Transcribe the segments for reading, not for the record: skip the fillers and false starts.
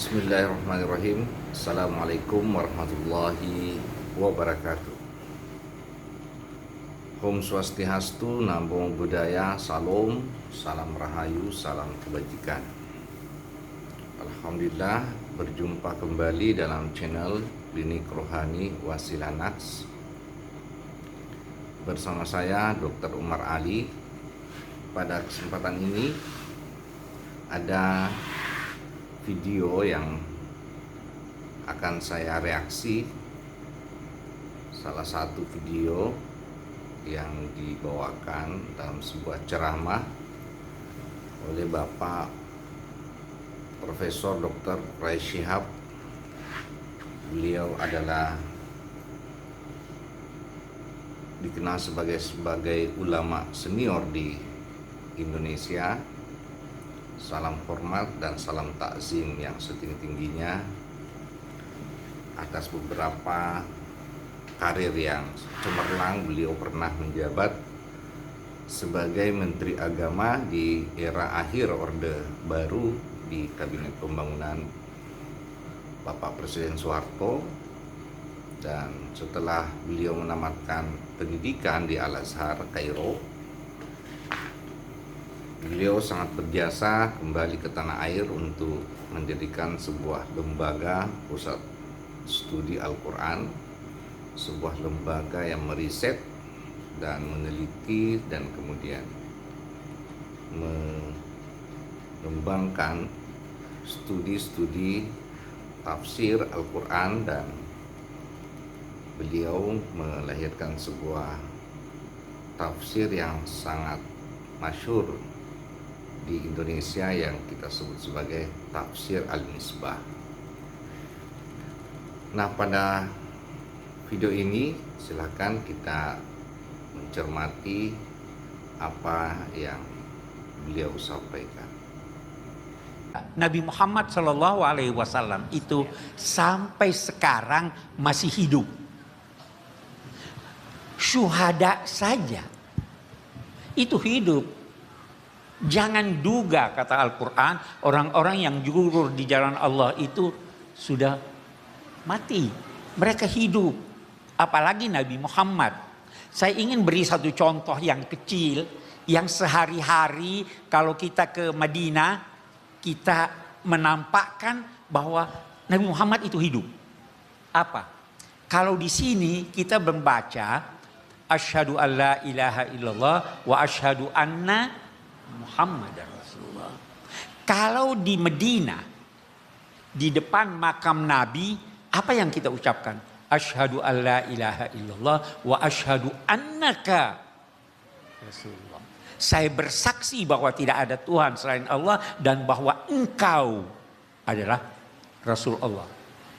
Bismillahirrahmanirrahim. Assalamualaikum warahmatullahi wabarakatuh. Om Swastiastu, Namo Buddhaya, Salam, Salam Rahayu, Salam Kebajikan. Alhamdulillah, berjumpa kembali dalam channel Klinik Rohani Wasilah Naqs bersama saya Dr. Umar Ali. Pada kesempatan ini ada video yang akan saya reaksi, salah satu video yang dibawakan dalam sebuah ceramah oleh Bapak Profesor Dr. Quraish Shihab. Beliau adalah dikenal sebagai ulama senior di Indonesia. Salam hormat dan salam takzim yang setinggi-tingginya atas beberapa karir yang cemerlang. Beliau pernah menjabat sebagai Menteri Agama di era akhir Orde Baru di Kabinet Pembangunan Bapak Presiden Soeharto, dan setelah beliau menamatkan pendidikan di Al-Azhar Kairo, beliau sangat berjasa kembali ke tanah air untuk mendirikan sebuah lembaga pusat studi Al-Quran, sebuah lembaga yang meriset dan meneliti dan kemudian mengembangkan studi-studi tafsir Al-Quran, dan beliau melahirkan sebuah tafsir yang sangat masyhur di Indonesia yang kita sebut sebagai tafsir Al-Misbah. Nah, pada video ini silakan kita mencermati apa yang beliau sampaikan. Nabi Muhammad SAW itu sampai sekarang masih hidup. Syuhada saja itu hidup. Jangan duga, kata Al-Quran, orang-orang yang gugur di jalan Allah itu sudah mati. Mereka hidup. Apalagi Nabi Muhammad. Saya ingin beri satu contoh yang kecil, yang sehari-hari kalau kita ke Madinah, kita menampakkan bahwa Nabi Muhammad itu hidup. Apa? Kalau di sini kita membaca asyhadu alla ilaha illallah wa asyhadu anna Muhammad Rasulullah. Kalau di Medina, di depan makam Nabi, apa yang kita ucapkan? Asyhadu alla ilaha illallah wa asyhadu annaka Rasulullah. Saya bersaksi bahwa tidak ada Tuhan selain Allah dan bahwa engkau adalah Rasul Allah.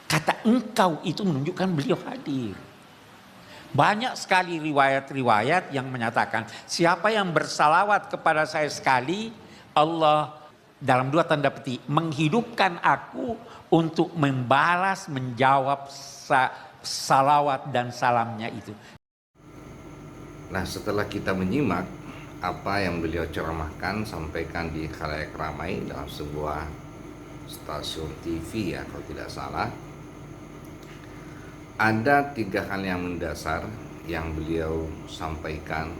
Kata engkau itu menunjukkan beliau hadir. Banyak sekali riwayat-riwayat yang menyatakan siapa yang bersalawat kepada saya sekali, Allah dalam dua tanda petik menghidupkan aku untuk membalas, menjawab salawat dan salamnya itu. Nah, setelah kita menyimak apa yang beliau ceramahkan, sampaikan di khalayak ramai dalam sebuah stasiun TV ya kalau tidak salah, ada tiga hal yang mendasar yang beliau sampaikan.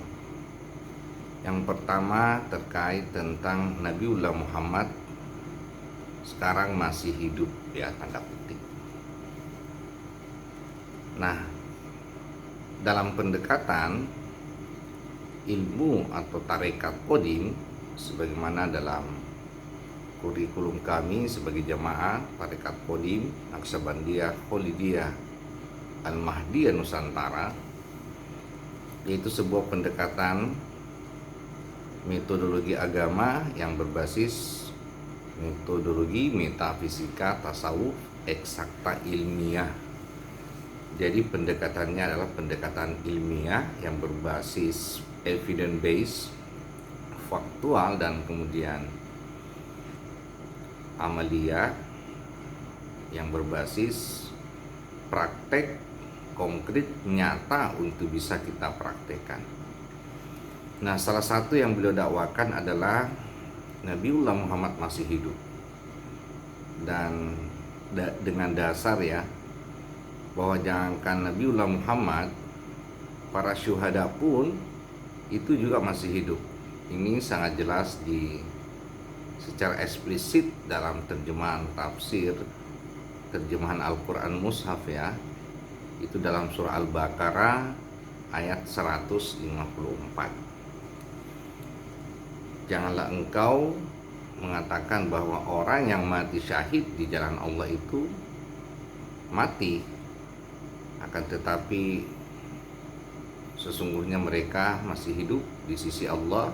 Yang pertama terkait tentang Nabiullah Muhammad sekarang masih hidup ya, tanda petik. Nah, dalam pendekatan ilmu atau tarekat Qadim, sebagaimana dalam kurikulum kami sebagai jamaah tarekat Qadim Naqsabandiyah Kholidiyah Al-Mahdiyah Nusantara, yaitu sebuah pendekatan metodologi agama yang berbasis metodologi metafisika, tasawuf, eksakta ilmiah. Jadi pendekatannya adalah pendekatan ilmiah yang berbasis evidence based, faktual, dan kemudian amalia yang berbasis praktek konkret nyata untuk bisa kita praktekkan. Nah, salah satu yang beliau dakwakan adalah Nabiullah Muhammad masih hidup. dan dengan dasar ya, bahwa jangankan Nabiullah Muhammad, para syuhada pun itu juga masih hidup. Ini sangat jelas secara eksplisit dalam terjemahan tafsir, terjemahan Al-Quran Mushaf ya, itu dalam surah Al-Baqarah ayat 154. Janganlah engkau mengatakan bahwa orang yang mati syahid di jalan Allah itu mati, akan tetapi sesungguhnya mereka masih hidup di sisi Allah,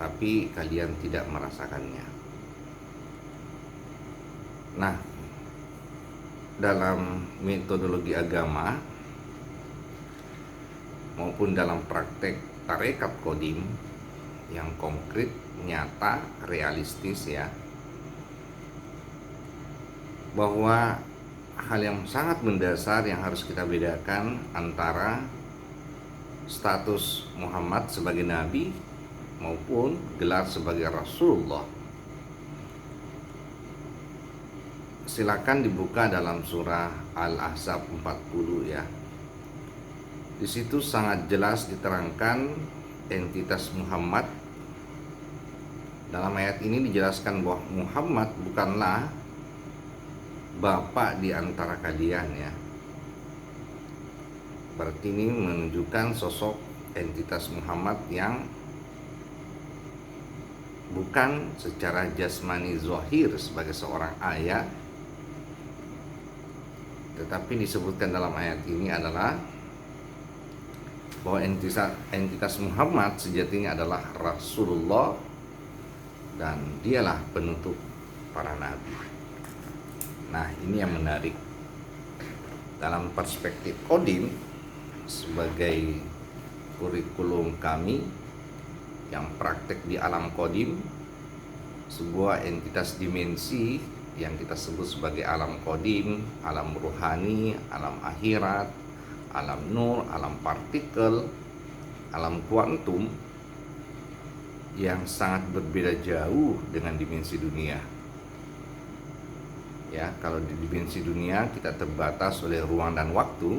tapi kalian tidak merasakannya. Nah, dalam metodologi agama maupun dalam praktek tarekat Qadim yang konkret, nyata, realistis ya, bahwa hal yang sangat mendasar yang harus kita bedakan antara status Muhammad sebagai nabi maupun gelar sebagai Rasulullah. Silakan dibuka dalam surah Al-Ahzab 40 ya. Di situ sangat jelas diterangkan entitas Muhammad. Dalam ayat ini dijelaskan bahwa Muhammad bukanlah bapak di antara kalian ya. Berarti ini menunjukkan sosok entitas Muhammad yang bukan secara jasmani zahir sebagai seorang ayah, tetapi disebutkan dalam ayat ini adalah bahwa entitas Muhammad sejatinya adalah Rasulullah dan dialah penutup para nabi. Nah, ini yang menarik dalam perspektif Qadim sebagai kurikulum kami yang praktek di alam Qadim, sebuah entitas dimensi yang kita sebut sebagai alam Qadim, alam ruhani, alam akhirat, alam nur, alam partikel, alam kuantum, yang sangat berbeda jauh dengan dimensi dunia. Ya, kalau di dimensi dunia kita terbatas oleh ruang dan waktu,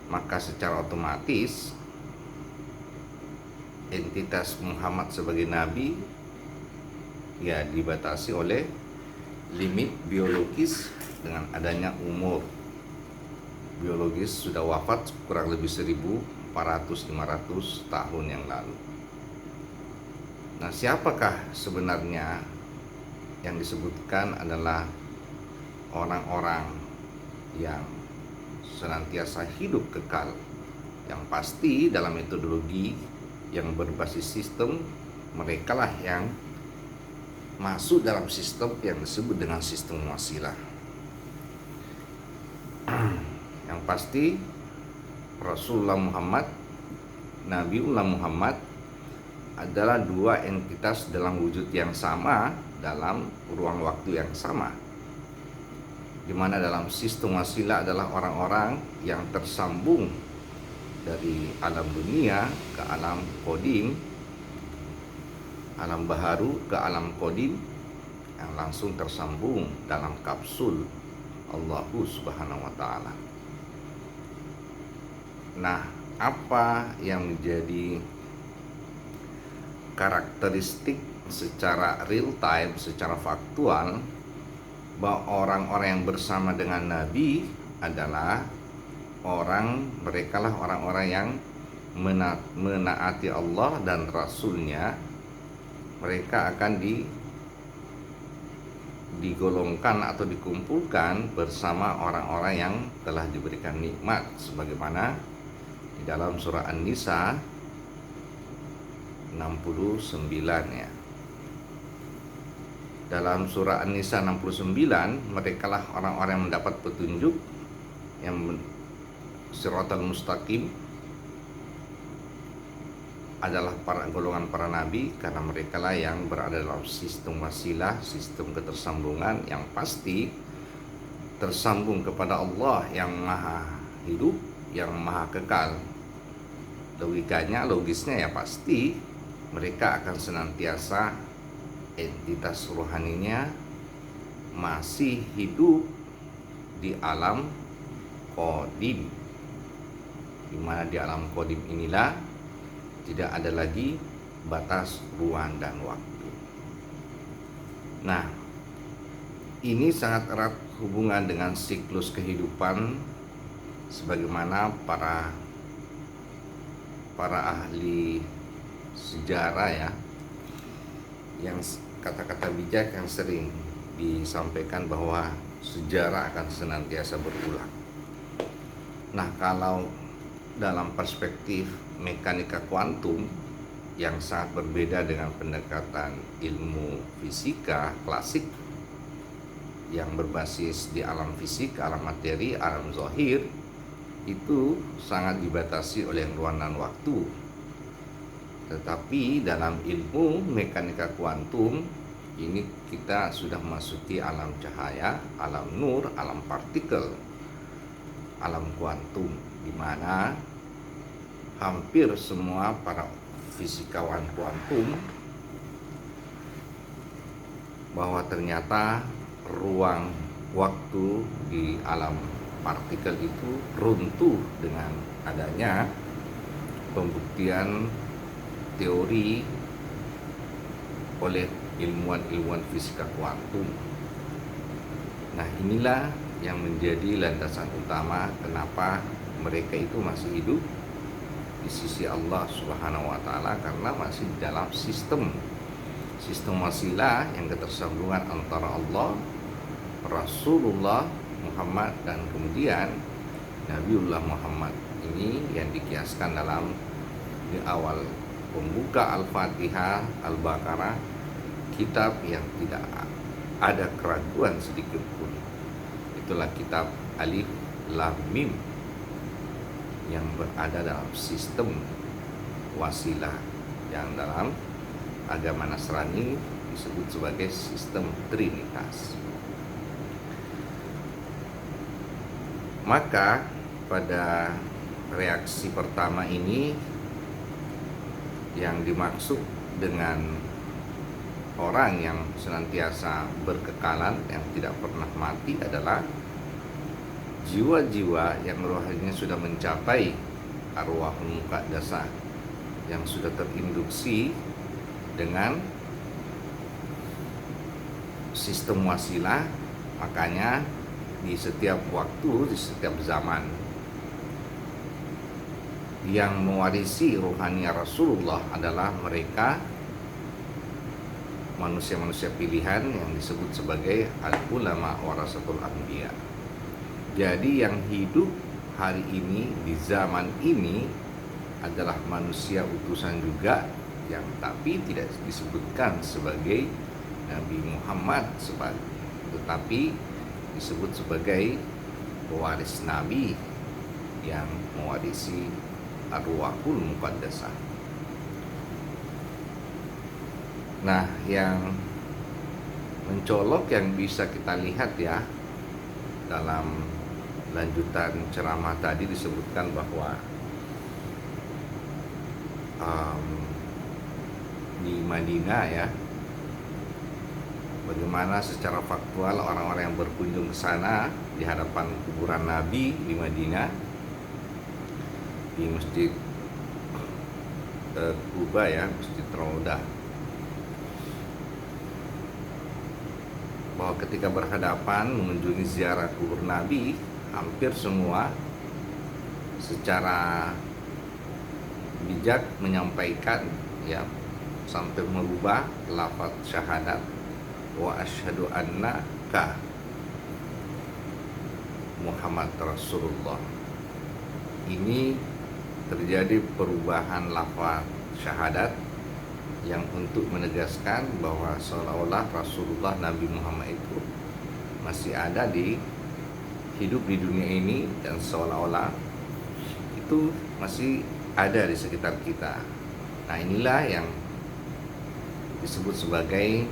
maka secara otomatis entitas Muhammad sebagai nabi ya dibatasi oleh limit biologis dengan adanya umur biologis sudah wafat kurang lebih 1400-500 tahun yang lalu. Nah, siapakah sebenarnya yang disebutkan adalah orang-orang yang senantiasa hidup kekal? Yang pasti dalam metodologi yang berbasis sistem, mereka lah yang masuk dalam sistem yang disebut dengan sistem wasilah. Yang pasti Rasulullah Muhammad, Nabiullah Muhammad adalah dua entitas dalam wujud yang sama, dalam ruang waktu yang sama, di mana dalam sistem wasilah adalah orang-orang yang tersambung dari alam dunia ke alam Qadim, alam baharu ke alam Qadim, yang langsung tersambung dalam kapsul Allah Subhanahu wa ta'ala. Nah, apa yang menjadi karakteristik secara real time, secara faktual, bahwa orang-orang yang bersama dengan Nabi adalah mereka lah orang-orang yang menaati Allah dan Rasulnya. Mereka akan digolongkan atau dikumpulkan bersama orang-orang yang telah diberikan nikmat, sebagaimana di dalam surah An-Nisa 69 ya. Dalam surah An-Nisa 69, mereka lah orang-orang yang mendapat petunjuk yang Siratal Mustaqim, adalah golongan para nabi, karena mereka lah yang berada dalam sistem wasilah, sistem ketersambungan yang pasti tersambung kepada Allah yang maha hidup, yang maha kekal. Logisnya ya pasti mereka akan senantiasa entitas rohaninya masih hidup di alam qadim, di mana di alam qadim inilah tidak ada lagi batas ruang dan waktu. Nah, ini sangat erat hubungan dengan siklus kehidupan sebagaimana para ahli sejarah ya, yang kata-kata bijak yang sering disampaikan bahwa sejarah akan senantiasa berulang. Nah, kalau dalam perspektif mekanika kuantum yang sangat berbeda dengan pendekatan ilmu fisika klasik yang berbasis di alam fisik, alam materi, alam zahir, itu sangat dibatasi oleh ruang dan waktu. Tetapi dalam ilmu mekanika kuantum ini kita sudah memasuki alam cahaya, alam nur, alam partikel, alam kuantum, di mana hampir semua para fisikawan kuantum bahwa ternyata ruang waktu di alam partikel itu runtuh dengan adanya pembuktian teori oleh ilmuwan-ilmuwan fisika kuantum. Nah, inilah yang menjadi landasan utama kenapa mereka itu masih hidup di sisi Allah Subhanahu wa taala, karena masih dalam sistem wasilah yang ketersambungan antara Allah, Rasulullah Muhammad, dan kemudian Nabiullah Muhammad. Ini yang dikiaskan dalam di awal pembuka Al-Fatihah, Al-Baqarah, kitab yang tidak ada keraguan sedikit pun. Itulah kitab Alif Lam Mim yang berada dalam sistem wasilah yang dalam agama Nasrani disebut sebagai sistem Trinitas. Maka pada reaksi pertama ini yang dimaksud dengan orang yang senantiasa berkekalan, yang tidak pernah mati, adalah jiwa-jiwa yang rohaninya sudah mencapai arwahul muqaddasah, yang sudah terinduksi dengan sistem wasilah. Makanya di setiap waktu, di setiap zaman, yang mewarisi rohani Rasulullah adalah mereka manusia-manusia pilihan yang disebut sebagai al-ulama warasatul anbiya. Jadi yang hidup hari ini di zaman ini adalah manusia utusan juga, yang tapi tidak disebutkan sebagai Nabi Muhammad, tetapi disebut sebagai pewaris Nabi yang mewarisi arwahul muqaddasah. Nah, yang mencolok yang bisa kita lihat ya, dalam lanjutan ceramah tadi disebutkan bahwa di Madinah ya, bagaimana secara faktual orang-orang yang berkunjung ke sana di hadapan kuburan Nabi di Madinah, di Masjid Quba ya, Masjid Raudah, bahwa ketika berhadapan mengunjungi ziarah kubur Nabi, hampir semua secara bijak menyampaikan ya, sampai merubah lafaz syahadat wa asyhadu annaka Muhammad Rasulullah. Ini terjadi perubahan lafaz syahadat yang untuk menegaskan bahwa seolah-olah Rasulullah Nabi Muhammad itu masih ada hidup di dunia ini, dan seolah-olah itu masih ada di sekitar kita. Nah, inilah yang disebut sebagai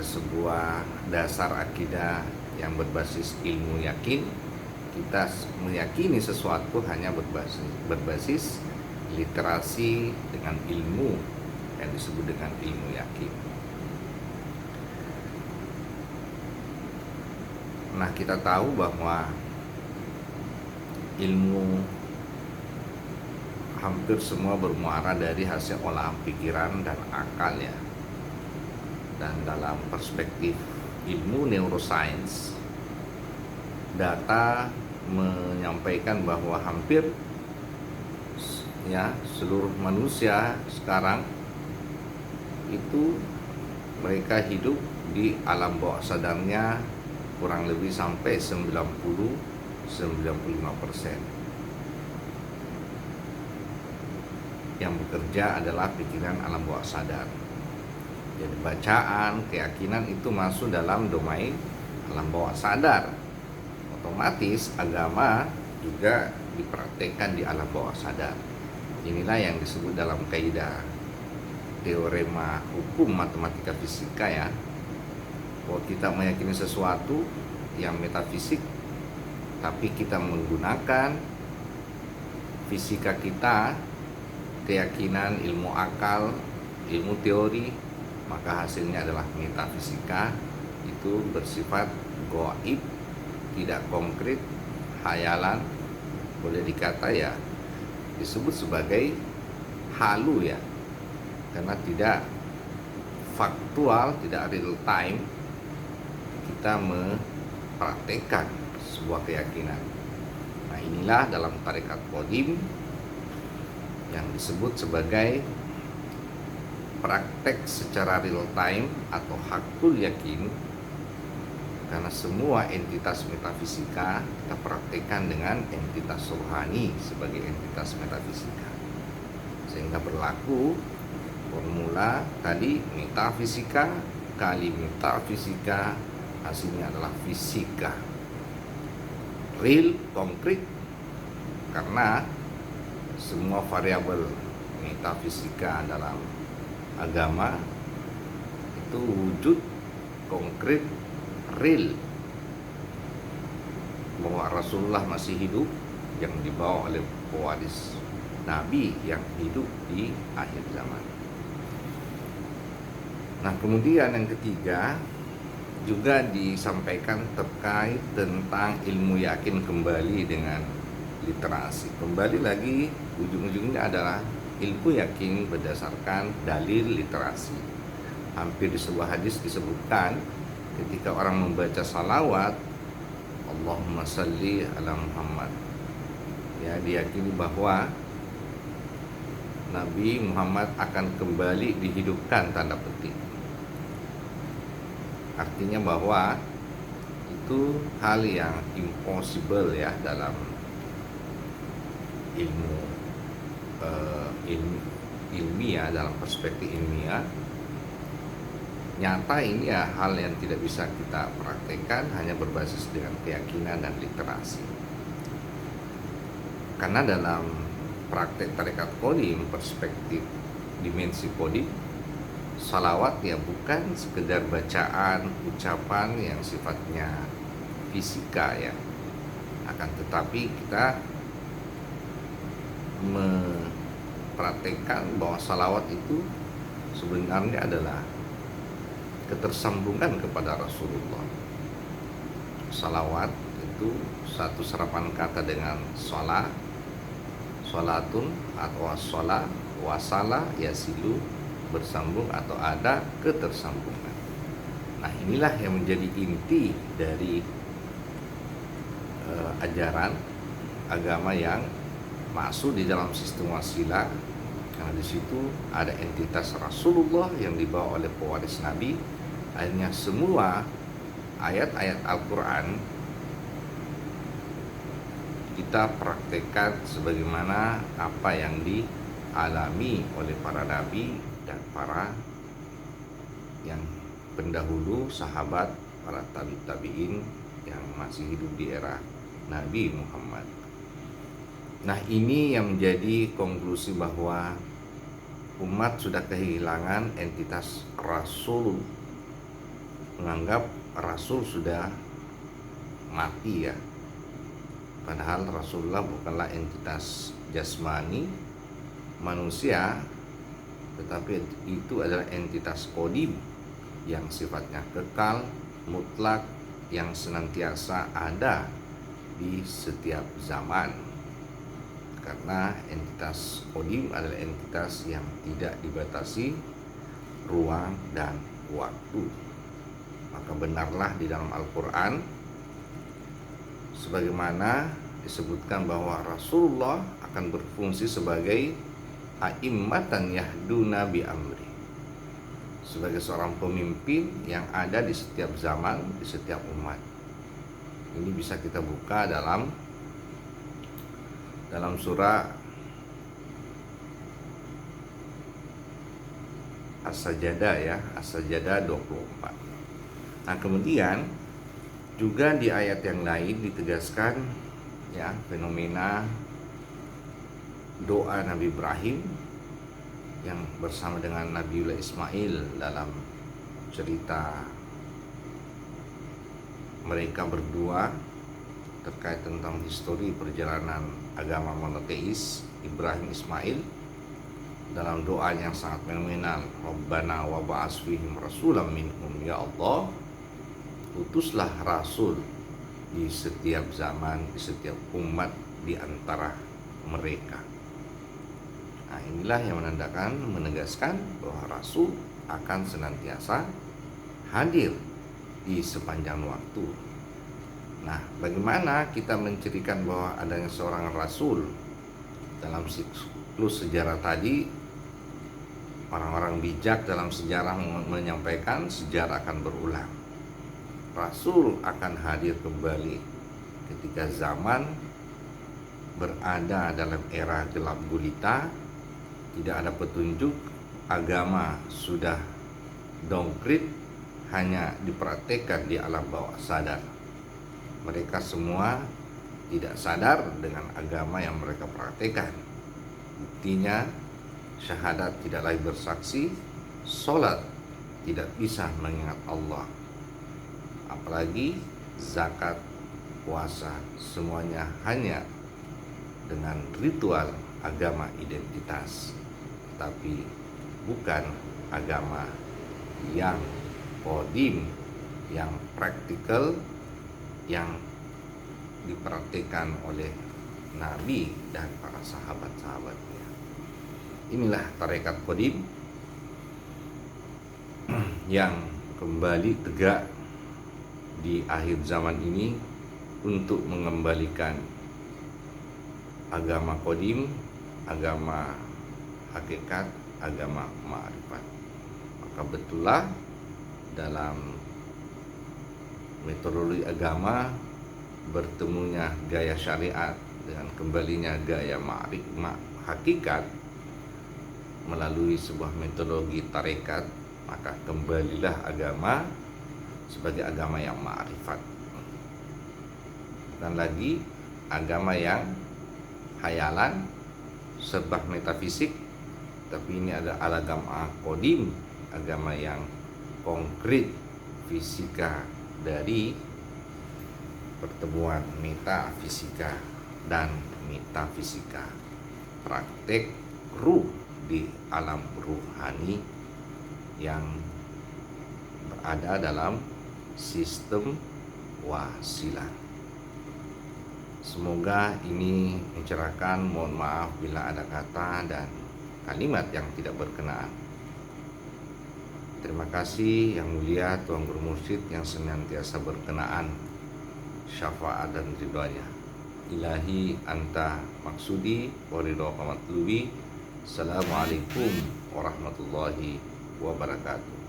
sebuah dasar akidah yang berbasis ilmu yakin. Kita meyakini sesuatu hanya berbasis literasi dengan ilmu yang disebut dengan ilmu yakin. Nah, kita tahu bahwa ilmu hampir semua bermuara dari hasil olahan pikiran dan akal ya. Dan dalam perspektif ilmu neuroscience, data menyampaikan bahwa hampir ya seluruh manusia sekarang itu mereka hidup di alam bawah sadarnya kurang lebih sampai 90-95%. Yang bekerja adalah pikiran alam bawah sadar. Jadi bacaan, keyakinan itu masuk dalam domain alam bawah sadar. Otomatis agama juga dipraktekkan di alam bawah sadar. Inilah yang disebut dalam kaidah teorema hukum matematika fisika ya, bahwa kita meyakini sesuatu yang metafisik, tapi kita menggunakan fisika kita, keyakinan, ilmu akal, ilmu teori, maka hasilnya adalah metafisika. Itu bersifat gaib, tidak konkret, hayalan, boleh dikata ya disebut sebagai halu ya, karena tidak faktual, tidak real time kita mempraktekkan sebuah keyakinan. Nah, inilah dalam tarekat Qadim yang disebut sebagai praktek secara real time atau hakul yakin, karena semua entitas metafisika kita praktekkan dengan entitas rohani sebagai entitas metafisika, sehingga berlaku formula tadi metafisika kali metafisika hasilnya adalah fisika real, konkret, karena semua variabel metafisika dalam agama itu wujud konkret, real, bahwa Rasulullah masih hidup yang dibawa oleh pewaris Nabi yang hidup di akhir zaman. Nah, kemudian yang ketiga juga disampaikan terkait tentang ilmu yakin kembali dengan literasi. Kembali lagi ujung-ujungnya adalah ilmu yakin berdasarkan dalil literasi. Hampir di sebuah hadis disebutkan ketika orang membaca salawat Allahumma salli ala Muhammad, ya, diyakini bahwa Nabi Muhammad akan kembali dihidupkan, tanda petik. Artinya bahwa itu hal yang impossible ya dalam ilmiah, dalam perspektif ilmiah. Nyata ini ya hal yang tidak bisa kita praktekkan hanya berbasis dengan keyakinan dan literasi. Karena dalam praktek tarekat Qadim, perspektif dimensi Qadim, salawat ya bukan sekedar bacaan, ucapan yang sifatnya fisika ya, akan tetapi kita mempraktekkan bahwa salawat itu sebenarnya adalah ketersambungan kepada Rasulullah. Salawat itu satu serapan kata dengan sholat, sholatun atau sholat, wasala, yasilu, bersambung atau ada ketersambungan. Nah, inilah yang menjadi inti dari ajaran agama yang masuk di dalam sistem wasilah, karena di situ ada entitas Rasulullah yang dibawa oleh pewaris Nabi. Akhirnya semua ayat-ayat Al-Quran kita praktekkan sebagaimana apa yang dialami oleh para nabi dan para yang pendahulu, sahabat, para tabi'in yang masih hidup di era Nabi Muhammad. Nah, ini yang menjadi konklusi bahwa umat sudah kehilangan entitas Rasul, menganggap Rasul sudah mati ya. Padahal Rasulullah bukanlah entitas jasmani manusia, tetapi itu adalah entitas qadim yang sifatnya kekal, mutlak, yang senantiasa ada di setiap zaman, karena entitas qadim adalah entitas yang tidak dibatasi ruang dan waktu. Maka benarlah di dalam Al-Quran sebagaimana disebutkan bahwa Rasulullah akan berfungsi sebagai a'immatan yahduna bi amri, sebagai seorang pemimpin yang ada di setiap zaman, di setiap umat. Ini bisa kita buka dalam surah As-Sajdah ya, As-Sajdah 24. Nah, kemudian juga di ayat yang lain ditegaskan ya fenomena doa Nabi Ibrahim yang bersama dengan Nabiullah Ismail dalam cerita mereka berdua terkait tentang histori perjalanan agama monoteis Ibrahim Ismail. Dalam doa yang sangat fenomenal, Rabbana wa ba'as fihim rasulam minhum, ya Allah, utuslah rasul di setiap zaman, di setiap umat di antara mereka. Nah, inilah yang menandakan, menegaskan bahwa rasul akan senantiasa hadir di sepanjang waktu. Nah, bagaimana kita mencirikan bahwa adanya seorang rasul? Dalam siklus sejarah tadi, orang-orang bijak dalam sejarah menyampaikan sejarah akan berulang. Rasul akan hadir kembali ketika zaman berada dalam era gelap gulita, tidak ada petunjuk, agama sudah downgrade, hanya dipraktekkan di alam bawah sadar. Mereka semua tidak sadar dengan agama yang mereka praktekkan. Buktinya, syahadat tidak lagi bersaksi, sholat tidak bisa mengingat Allah, apalagi zakat, puasa, semuanya hanya dengan ritual agama identitas, tapi bukan agama yang qadim, yang praktikal, yang dipraktikkan oleh Nabi dan para sahabat-sahabatnya. Inilah tarekat qadim yang kembali tegak di akhir zaman ini untuk mengembalikan agama qadim, agama hakikat, agama ma'rifat. Maka betullah dalam metodologi agama bertemunya gaya syariat dengan kembalinya gaya hakikat melalui sebuah metodologi tarekat, maka kembalilah agama sebagai agama yang ma'rifat, bukan lagi agama yang hayalan, serba metafisik, tapi ini ada agama qadim, agama yang konkret, fisika dari pertemuan metafisika dan metafisika, praktek ruh di alam ruhani yang berada dalam sistem wasilah. Semoga ini mencerahkan. Mohon maaf bila ada kata dan kalimat yang tidak berkenaan. Terima kasih Yang Mulia Tuan Guru Mursyid yang senantiasa berkenaan syafaat dan ridhonya. Ilahi anta maksudi wa ridho matlubi. Assalamualaikum warahmatullahi wabarakatuh.